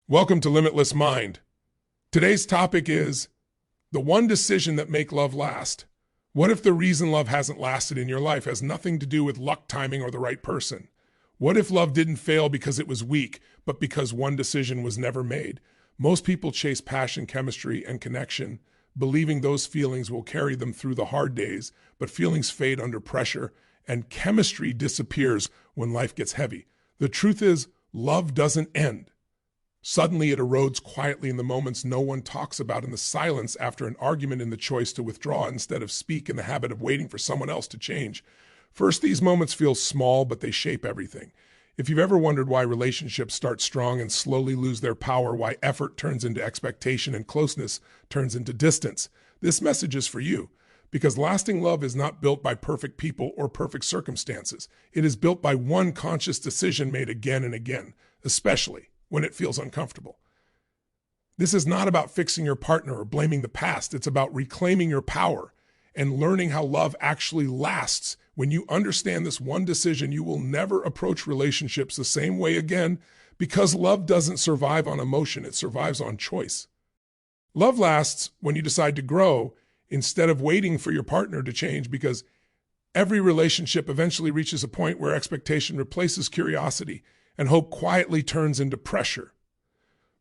Welcome to Limitless Mind. Today's topic is the one decision that make love last. What if the reason love hasn't lasted in your life has nothing to do with luck, timing, or the right person? What if love didn't fail because it was weak, but because one decision was never made? Most people chase passion, chemistry, and connection, believing those feelings will carry them through the hard days, but feelings fade under pressure, and chemistry disappears when life gets heavy. The truth is, love doesn't end. Suddenly, it erodes quietly in the moments no one talks about, in the silence after an argument, in the choice to withdraw instead of speak, in the habit of waiting for someone else to change. First, these moments feel small, but they shape everything. If you've ever wondered why relationships start strong and slowly lose their power, why effort turns into expectation and closeness turns into distance, this message is for you. Because lasting love is not built by perfect people or perfect circumstances. It is built by one conscious decision made again and again, especially when it feels uncomfortable. This is not about fixing your partner or blaming the past. It's about reclaiming your power and learning how love actually lasts. When you understand this one decision, you will never approach relationships the same way again, because love doesn't survive on emotion. It survives on choice. Love lasts when you decide to grow instead of waiting for your partner to change, because every relationship eventually reaches a point where expectation replaces curiosity and hope quietly turns into pressure.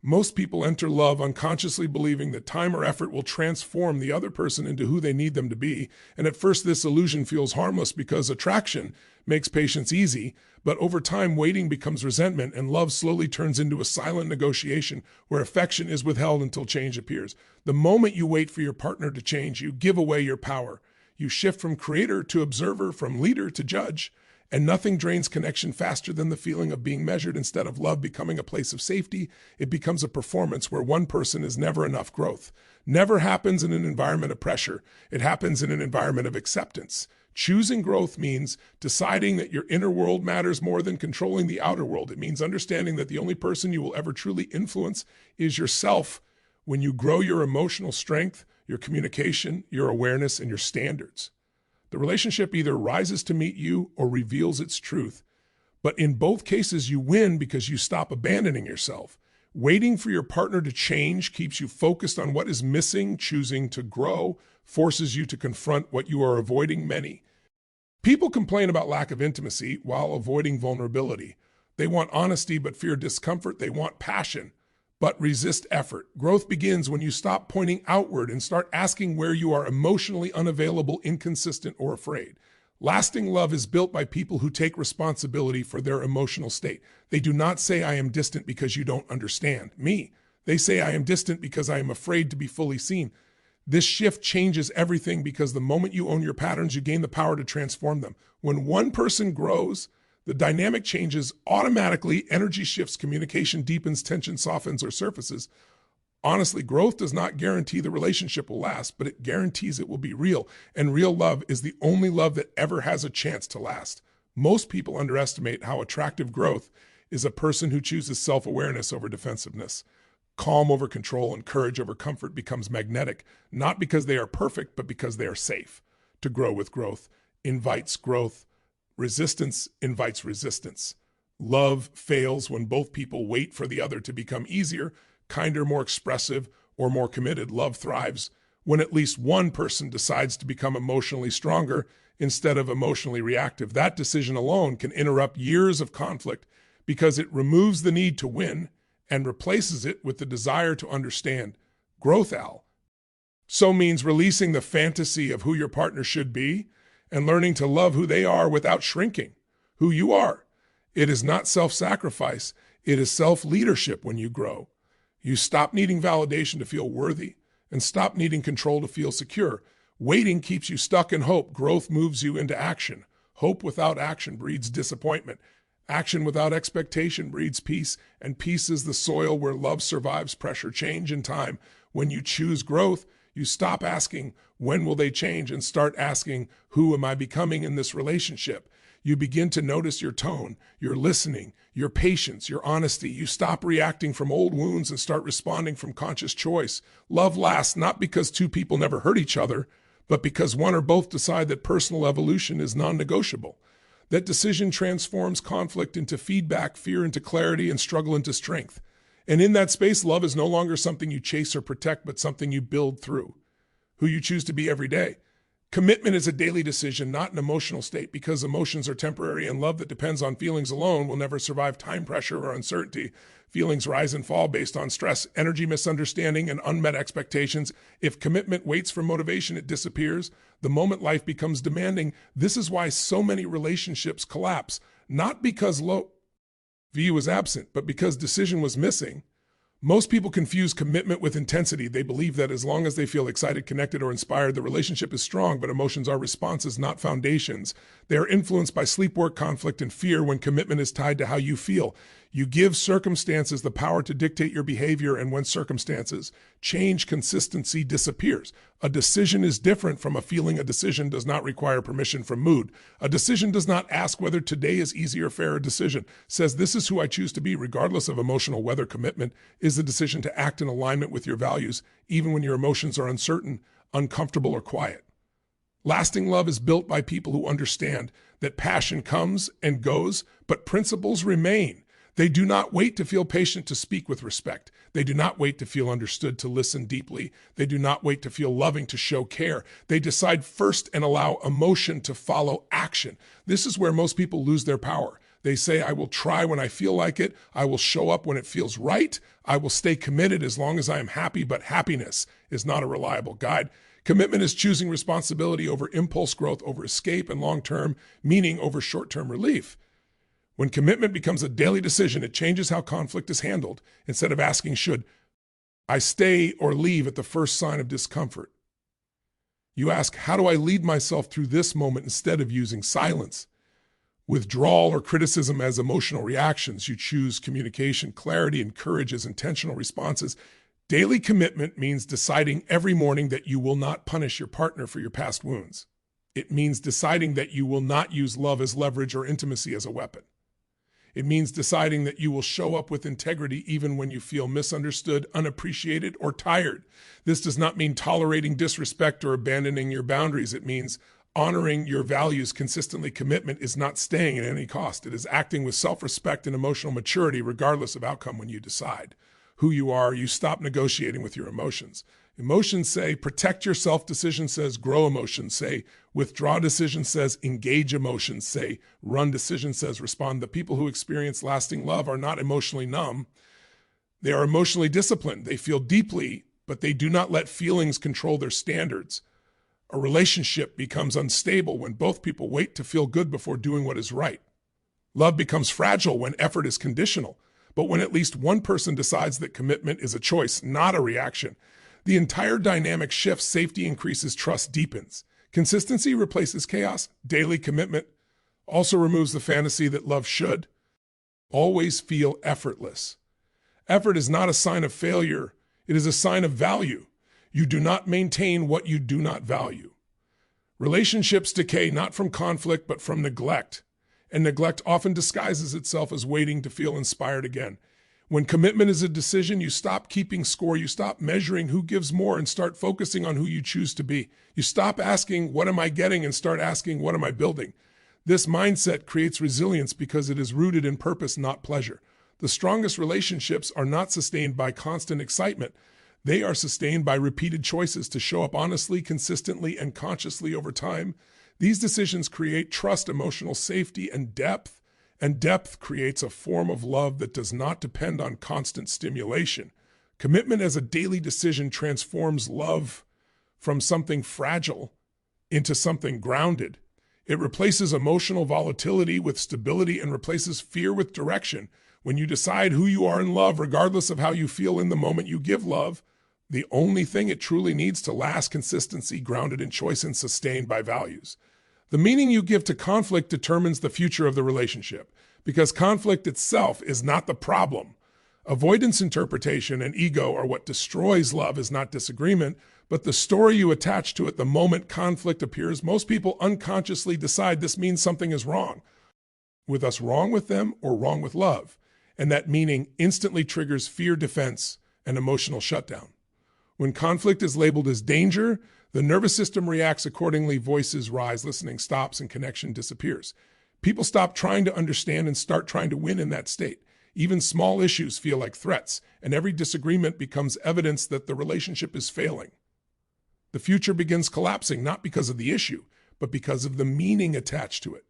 Most people enter love unconsciously believing that time or effort will transform the other person into who they need them to be. And at first, this illusion feels harmless because attraction makes patience easy. But over time, waiting becomes resentment, and love slowly turns into a silent negotiation where affection is withheld until change appears. The moment you wait for your partner to change, you give away your power. You shift from creator to observer, from leader to judge. And nothing drains connection faster than the feeling of being measured. Instead of love becoming a place of safety, it becomes a performance where one person is never enough. Growth never happens in an environment of pressure. It happens in an environment of acceptance. Choosing growth means deciding that your inner world matters more than controlling the outer world. It means understanding that the only person you will ever truly influence is yourself. When you grow your emotional strength, your communication, your awareness, and your standards, the relationship either rises to meet you or reveals its truth. But in both cases, you win because you stop abandoning yourself. Waiting for your partner to change keeps you focused on what is missing. Choosing to grow forces you to confront what you are avoiding. Many people complain about lack of intimacy while avoiding vulnerability. They want honesty but fear discomfort. They want passion but resist effort. Growth begins when you stop pointing outward and start asking where you are emotionally unavailable, inconsistent, or afraid. Lasting love is built by people who take responsibility for their emotional state. They do not say, "I am distant because you don't understand me." They say, "I am distant because I am afraid to be fully seen." This shift changes everything, because the moment you own your patterns, you gain the power to transform them. When one person grows, the dynamic changes automatically. Energy shifts, communication deepens, tension softens or surfaces. Honestly, growth does not guarantee the relationship will last, but it guarantees it will be real. And real love is the only love that ever has a chance to last. Most people underestimate how attractive growth is. A person who chooses self-awareness over defensiveness, calm over control, and courage over comfort becomes magnetic, not because they are perfect, but because they are safe. To grow with growth invites growth. Resistance invites resistance. Love fails when both people wait for the other to become easier, kinder, more expressive, or more committed. Love thrives when at least one person decides to become emotionally stronger instead of emotionally reactive. That decision alone can interrupt years of conflict, because it removes the need to win and replaces it with the desire to understand. Growth, so means releasing the fantasy of who your partner should be and learning to love who they are without shrinking who you are. It is not self-sacrifice. It is self-leadership. When you grow, you stop needing validation to feel worthy and stop needing control to feel secure. Waiting keeps you stuck in hope. Growth moves you into action. Hope without action breeds disappointment. Action without expectation breeds peace, and peace is the soil where love survives pressure, change, and time. When you choose growth, you stop asking, "When will they change?" and start asking, "Who am I becoming in this relationship?" You begin to notice your tone, your listening, your patience, your honesty. You stop reacting from old wounds and start responding from conscious choice. Love lasts not because two people never hurt each other, but because one or both decide that personal evolution is non-negotiable. That decision transforms conflict into feedback, fear into clarity, and struggle into strength. And in that space, love is no longer something you chase or protect, but something you build through who you choose to be every day. Commitment is a daily decision, not an emotional state, because emotions are temporary and love that depends on feelings alone will never survive time pressure or uncertainty. Feelings rise and fall based on stress, energy misunderstanding, and unmet expectations. If commitment waits for motivation, it disappears. The moment life becomes demanding, this is why so many relationships collapse, not because love was absent, but because decision was missing. Most people confuse commitment with intensity. They believe that as long as they feel excited, connected, or inspired, the relationship is strong, but emotions are responses, not foundations. They are influenced by sleep, work, conflict, and fear when commitment is tied to how you feel. You give circumstances the power to dictate your behavior, and when circumstances change, consistency disappears. A decision is different from a feeling. A decision does not require permission from mood. A decision does not ask whether today is easy or fair. A decision says, this is who I choose to be, regardless of emotional weather. Commitment is the decision to act in alignment with your values, even when your emotions are uncertain, uncomfortable, or quiet. Lasting love is built by people who understand that passion comes and goes, but principles remain. They do not wait to feel patient to speak with respect. They do not wait to feel understood to listen deeply. They do not wait to feel loving to show care. They decide first and allow emotion to follow action. This is where most people lose their power. They say, I will try when I feel like it. I will show up when it feels right. I will stay committed as long as I am happy, but happiness is not a reliable guide. Commitment is choosing responsibility over impulse growth, over escape, and long-term meaning over short-term relief. When commitment becomes a daily decision, it changes how conflict is handled. Instead of asking, should I stay or leave at the first sign of discomfort, you ask, how do I lead myself through this moment instead of using silence, withdrawal, or criticism as emotional reactions? You choose communication, clarity, and courage as intentional responses. Daily commitment means deciding every morning that you will not punish your partner for your past wounds. It means deciding that you will not use love as leverage or intimacy as a weapon. It means deciding that you will show up with integrity even when you feel misunderstood, unappreciated, or tired. This does not mean tolerating disrespect or abandoning your boundaries. It means honoring your values consistently. Commitment is not staying at any cost. It is acting with self-respect and emotional maturity regardless of outcome. When you decide who you are, you stop negotiating with your emotions. Emotions say protect yourself. Decision says grow. Emotions say withdraw. Decision says engage. Emotions say run. Decision says respond. The people who experience lasting love are not emotionally numb. They are emotionally disciplined. They feel deeply, but they do not let feelings control their standards. A relationship becomes unstable when both people wait to feel good before doing what is right. Love becomes fragile when effort is conditional, but when at least one person decides that commitment is a choice, not a reaction, the entire dynamic shifts. Safety increases, trust deepens. Consistency replaces chaos. Daily commitment also removes the fantasy that love should always feel effortless. Effort is not a sign of failure. It is a sign of value. You do not maintain what you do not value. Relationships decay not from conflict, but from neglect. And neglect often disguises itself as waiting to feel inspired again. When commitment is a decision, you stop keeping score, you stop measuring who gives more and start focusing on who you choose to be. You stop asking, what am I getting, and start asking, what am I building? This mindset creates resilience because it is rooted in purpose, not pleasure. The strongest relationships are not sustained by constant excitement. They are sustained by repeated choices to show up honestly, consistently, and consciously over time. These decisions create trust, emotional safety, and depth creates a form of love that does not depend on constant stimulation. Commitment as a daily decision transforms love from something fragile into something grounded. It replaces emotional volatility with stability and replaces fear with direction. When you decide who you are in love, regardless of how you feel in the moment you give love, the only thing it truly needs to last: consistency, grounded in choice and sustained by values. The meaning you give to conflict determines the future of the relationship, because conflict itself is not the problem. Avoidance interpretation and ego are what destroys love. Is not disagreement, but the story you attach to it the moment conflict appears. Most people unconsciously decide this means something is wrong with us, wrong with them, or wrong with love. And that meaning instantly triggers fear, defense, and emotional shutdown. When conflict is labeled as danger, the nervous system reacts accordingly. Voices rise, listening stops, and connection disappears. People stop trying to understand and start trying to win in that state. Even small issues feel like threats, and every disagreement becomes evidence that the relationship is failing. The future begins collapsing not because of the issue, but because of the meaning attached to it.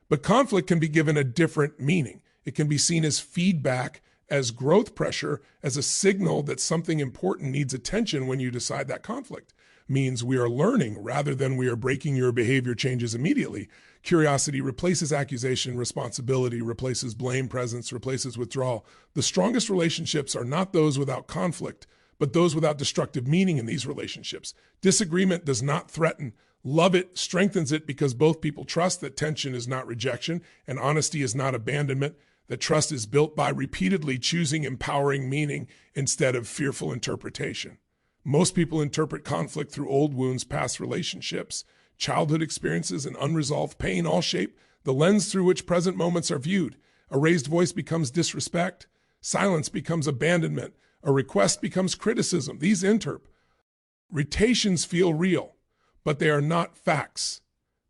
But conflict can be given a different meaning. It can be seen as feedback, as growth pressure, as a signal that something important needs attention. When you decide that conflict means we are learning rather than we are breaking, your behavior changes immediately. Curiosity replaces accusation, responsibility replaces blame, presence replaces withdrawal. The strongest relationships are not those without conflict, but those without destructive meaning in these relationships. Disagreement does not threaten. Love it strengthens it because both people trust that tension is not rejection and honesty is not abandonment. That trust is built by repeatedly choosing empowering meaning instead of fearful interpretation. Most people interpret conflict through old wounds, past relationships, childhood experiences, and unresolved pain all shape the lens through which present moments are viewed. A raised voice becomes disrespect. Silence becomes abandonment. A request becomes criticism. These interpretations feel real, but they are not facts.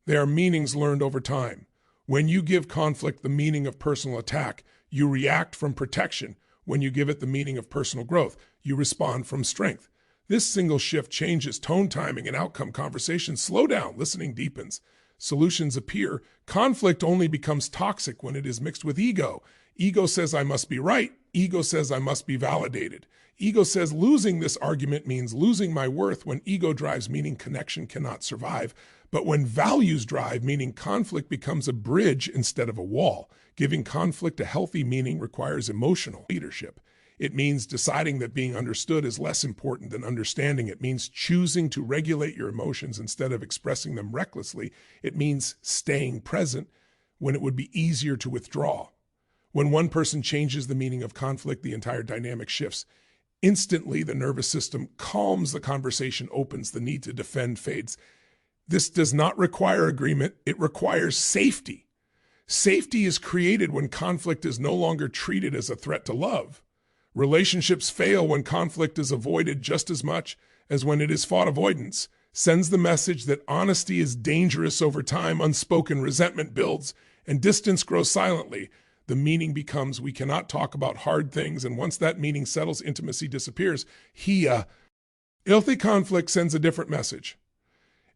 They are meanings learned over time. When you give conflict the meaning of personal attack, you react from protection. When you give it the meaning of personal growth, you respond from strength. This single shift changes tone, timing, and outcome. Conversations slow down, listening deepens. Solutions appear. Conflict only becomes toxic when it is mixed with ego. Ego says I must be right. Ego says I must be validated. Ego says losing this argument means losing my worth. When ego drives, meaning connection cannot survive. But when values drive, meaning conflict becomes a bridge instead of a wall. Giving conflict a healthy meaning requires emotional leadership. It means deciding that being understood is less important than understanding. It means choosing to regulate your emotions instead of expressing them recklessly. It means staying present when it would be easier to withdraw. When one person changes the meaning of conflict, the entire dynamic shifts. Instantly, the nervous system calms, the conversation opens, the need to defend fades. This does not require agreement. It requires safety. Safety is created when conflict is no longer treated as a threat to love. Relationships fail when conflict is avoided just as much as when it is fought. Avoidance sends the message that honesty is dangerous. Over time. Unspoken resentment builds and distance grows silently. The meaning becomes we cannot talk about hard things, and once that meaning settles, intimacy disappears. Healthy conflict sends a different message.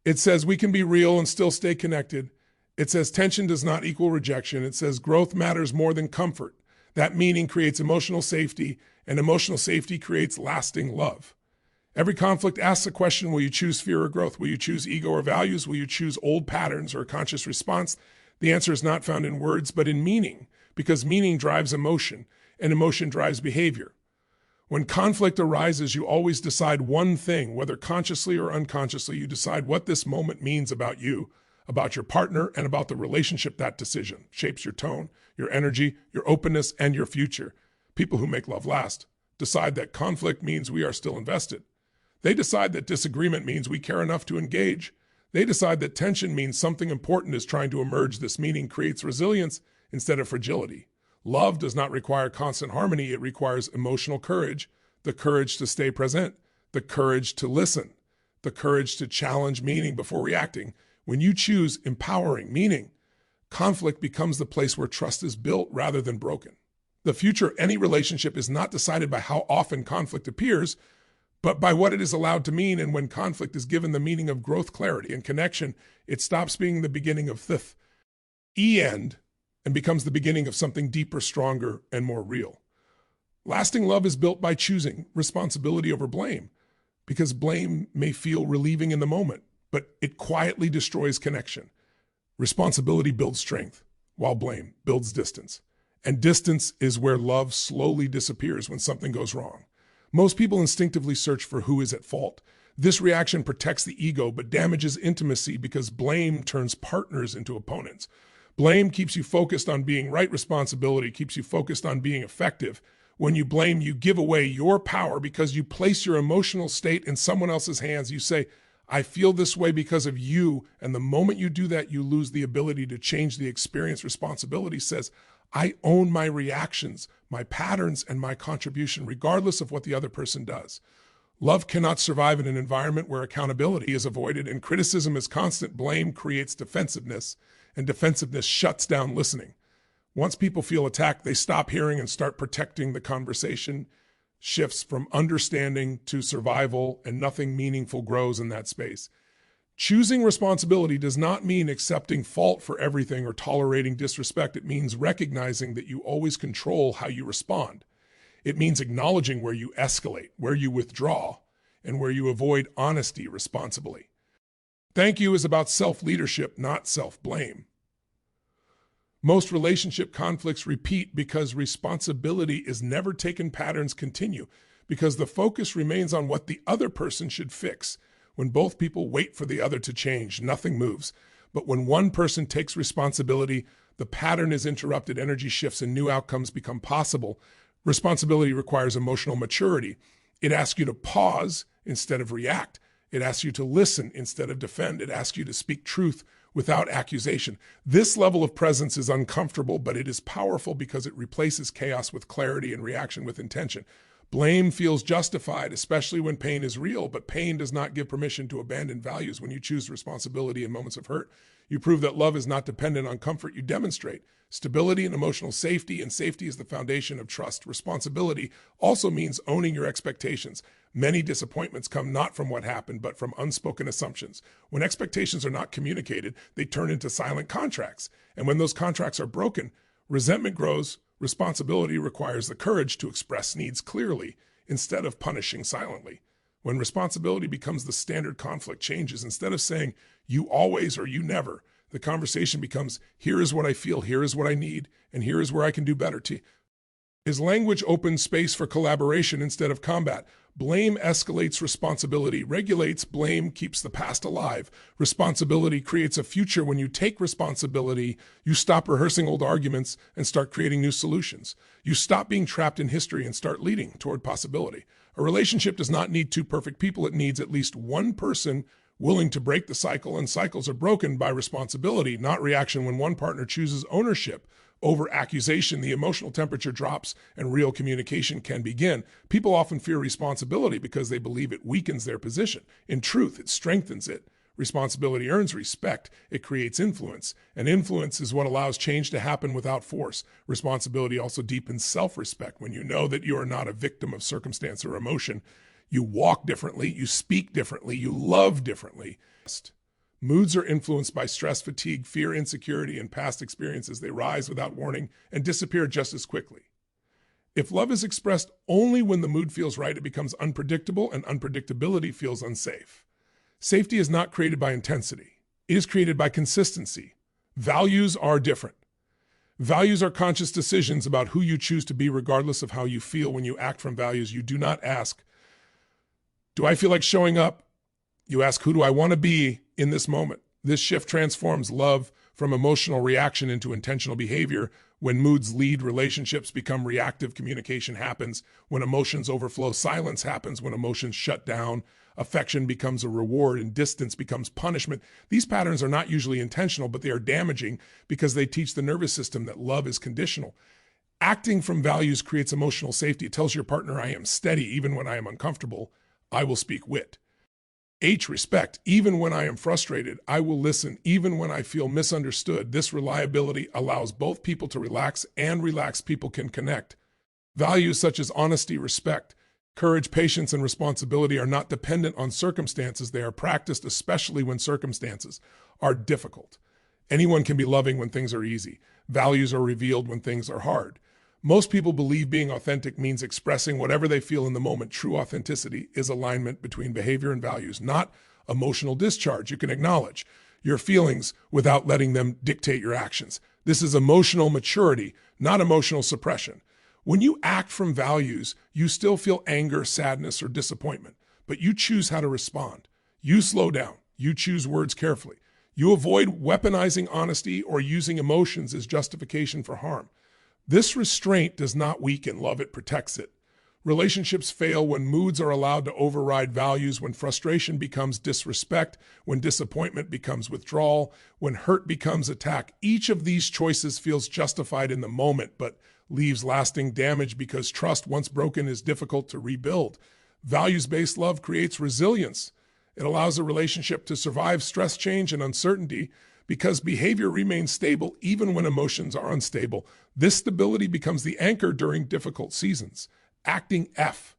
It says we can be real and still stay connected. It says tension does not equal rejection. It says growth matters more than comfort. That meaning creates emotional safety, and emotional safety creates lasting love. Every conflict asks a question: will you choose fear or growth? Will you choose ego or values? Will you choose old patterns or a conscious response? The answer is not found in words, but in meaning, because meaning drives emotion, and emotion drives behavior. When conflict arises, you always decide one thing, whether consciously or unconsciously. You decide what this moment means about you, about your partner, and about the relationship. That decision shapes your tone, your energy, your openness, and your future. People who make love last decide that conflict means we are still invested. They decide that disagreement means we care enough to engage. They decide that tension means something important is trying to emerge. This meaning creates resilience instead of fragility. Love does not require constant harmony. It requires emotional courage, the courage to stay present, the courage to listen, the courage to challenge meaning before reacting. When you choose empowering meaning, conflict becomes the place where trust is built rather than broken. The future of any relationship is not decided by how often conflict appears, but by what it is allowed to mean. And when conflict is given the meaning of growth, clarity, and connection, it stops being the beginning of end and becomes the beginning of something deeper, stronger, and more real. Lasting love is built by choosing responsibility over blame, because blame may feel relieving in the moment, but it quietly destroys connection. Responsibility builds strength, while blame builds distance. And distance is where love slowly disappears when something goes wrong. Most people instinctively search for who is at fault. This reaction protects the ego, but damages intimacy because blame turns partners into opponents. Blame keeps you focused on being right. Responsibility keeps you focused on being effective. When you blame, you give away your power because you place your emotional state in someone else's hands. You say, I feel this way because of you. And the moment you do that, you lose the ability to change the experience. Responsibility says, I own my reactions, my patterns, and my contribution, regardless of what the other person does. Love cannot survive in an environment where accountability is avoided and criticism is constant. Blame creates defensiveness, and defensiveness shuts down listening. Once people feel attacked, they stop hearing and start protecting. The conversation shifts from understanding to survival, and nothing meaningful grows in that space. Choosing responsibility does not mean accepting fault for everything or tolerating disrespect. It means recognizing that you always control how you respond. It means acknowledging where you escalate, where you withdraw, and where you avoid honesty responsibly. Thank you is about self-leadership, not self-blame. Most relationship conflicts repeat because responsibility is never taken. Patterns continue because the focus remains on what the other person should fix. When both people wait for the other to change, nothing moves. But when one person takes responsibility, the pattern is interrupted, energy shifts, and new outcomes become possible. Responsibility requires emotional maturity. It asks you to pause instead of react. It asks you to listen instead of defend. It asks you to speak truth without accusation. This level of presence is uncomfortable, but it is powerful because it replaces chaos with clarity and reaction with intention. Blame feels justified, especially when pain is real, but pain does not give permission to abandon values. When you choose responsibility in moments of hurt, you prove that love is not dependent on comfort. You demonstrate stability and emotional safety, and safety is the foundation of trust. Responsibility also means owning your expectations. Many disappointments come not from what happened, but from unspoken assumptions. When expectations are not communicated, they turn into silent contracts. And when those contracts are broken, resentment grows. Responsibility requires the courage to express needs clearly instead of punishing silently. When responsibility becomes the standard, conflict changes. Instead of saying, you always or you never, the conversation becomes, here is what I feel, here is what I need, and here is where I can do better. His language opens space for collaboration instead of combat. Blame escalates responsibility, regulates. Blame keeps the past alive. Responsibility creates a future. When you take responsibility, you stop rehearsing old arguments and start creating new solutions. You stop being trapped in history and start leading toward possibility. A relationship does not need two perfect people. It needs at least one person willing to break the cycle, and cycles are broken by responsibility, not reaction. When one partner chooses ownership over accusation, the emotional temperature drops and real communication can begin. People often fear responsibility because they believe it weakens their position. In truth, it strengthens it. Responsibility earns respect. It creates influence, and influence is what allows change to happen without force. Responsibility also deepens self-respect. When you know that you are not a victim of circumstance or emotion, you walk differently, you speak differently, you love differently. Moods are influenced by stress, fatigue, fear, insecurity, and past experiences. They rise without warning and disappear just as quickly. If love is expressed only when the mood feels right, it becomes unpredictable, and unpredictability feels unsafe. Safety is not created by intensity. It is created by consistency. Values are different. Values are conscious decisions about who you choose to be regardless of how you feel. When you act from values, you do not ask, do I feel like showing up? You ask, who do I want to be in this moment? This shift transforms love from emotional reaction into intentional behavior. When moods lead, relationships become reactive. Communication happens. When emotions overflow, silence happens. When emotions shut down, affection becomes a reward and distance becomes punishment. These patterns are not usually intentional, but they are damaging because they teach the nervous system that love is conditional. Acting from values creates emotional safety. It tells your partner, I am steady even when I am uncomfortable. I will speak wit. H, respect. Even when I am frustrated, I will listen. Even when I feel misunderstood. This reliability allows both people to relax, and relaxed people can connect. Values such as honesty, respect, courage, patience, and responsibility are not dependent on circumstances. They are practiced especially when circumstances are difficult. Anyone can be loving when things are easy. Values are revealed when things are hard. Most people believe being authentic means expressing whatever they feel in the moment. True authenticity is alignment between behavior and values, not emotional discharge. You can acknowledge your feelings without letting them dictate your actions. This is emotional maturity, not emotional suppression. When you act from values, you still feel anger, sadness, or disappointment, but you choose how to respond. You slow down. You choose words carefully. You avoid weaponizing honesty or using emotions as justification for harm. This restraint does not weaken love, it protects it. Relationships fail when moods are allowed to override values, when frustration becomes disrespect, when disappointment becomes withdrawal, when hurt becomes attack. Each of these choices feels justified in the moment, but leaves lasting damage because trust, once broken, is difficult to rebuild. Values-based love creates resilience. It allows a relationship to survive stress, change, and uncertainty. Because behavior remains stable even when emotions are unstable. This stability becomes the anchor during difficult seasons. Acting F.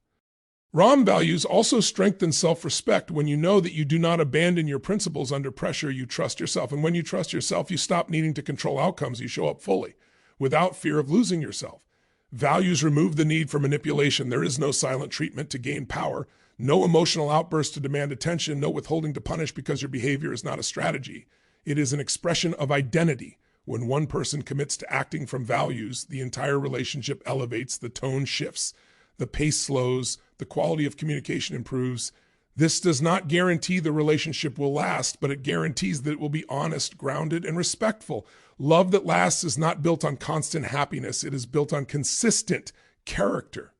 ROM values also strengthen self-respect. When you know that you do not abandon your principles under pressure, you trust yourself. And when you trust yourself, you stop needing to control outcomes. You show up fully, without fear of losing yourself. Values remove the need for manipulation. There is no silent treatment to gain power, no emotional outburst to demand attention, no withholding to punish because your behavior is not a strategy. It is an expression of identity. When one person commits to acting from values, the entire relationship elevates, the tone shifts, the pace slows, the quality of communication improves. This does not guarantee the relationship will last, but it guarantees that it will be honest, grounded, and respectful. Love that lasts is not built on constant happiness. It is built on consistent character.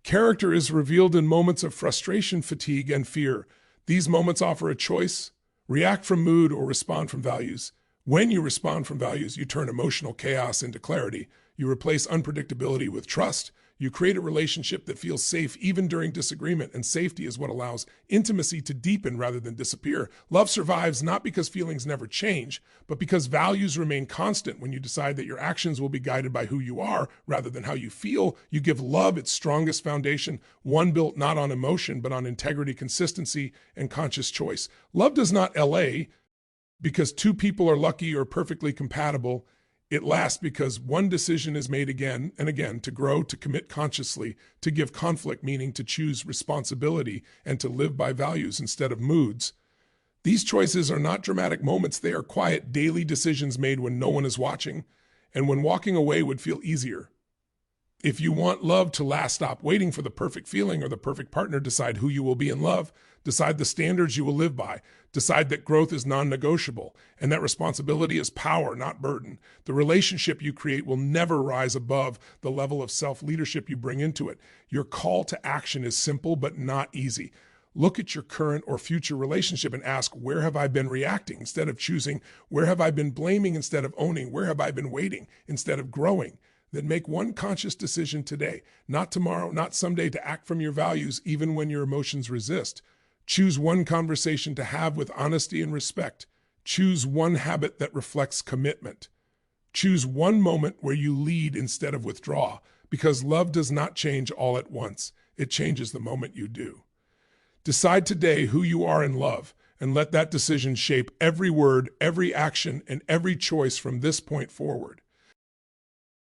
Character is revealed in moments of frustration, fatigue, and fear. These moments offer a choice: react from mood or respond from values. When you respond from values, you turn emotional chaos into clarity. You replace unpredictability with trust. You create a relationship that feels safe even during disagreement, and safety is what allows intimacy to deepen rather than disappear. Love survives not because feelings never change, but because values remain constant. When you decide that your actions will be guided by who you are rather than how you feel, you give love its strongest foundation, one built not on emotion, but on integrity, consistency, and conscious choice. Love does not LA because two people are lucky or perfectly compatible. It lasts because one decision is made again and again to grow, to commit consciously, to give conflict meaning, to choose responsibility, and to live by values instead of moods. These choices are not dramatic moments. They are quiet, daily decisions made when no one is watching and when walking away would feel easier. If you want love to last, stop waiting for the perfect feeling or the perfect partner. Decide who you will be in love. Decide the standards you will live by. Decide that growth is non-negotiable and that responsibility is power, not burden. The relationship you create will never rise above the level of self-leadership you bring into it. Your call to action is simple but not easy. Look at your current or future relationship and ask, where have I been reacting instead of choosing? Where have I been blaming instead of owning? Where have I been waiting instead of growing? Then make one conscious decision today, not tomorrow, not someday, to act from your values even when your emotions resist. Choose one conversation to have with honesty and respect. Choose one habit that reflects commitment. Choose one moment where you lead instead of withdraw, because love does not change all at once. It changes the moment you do. Decide today who you are in love, and let that decision shape every word, every action, and every choice from this point forward.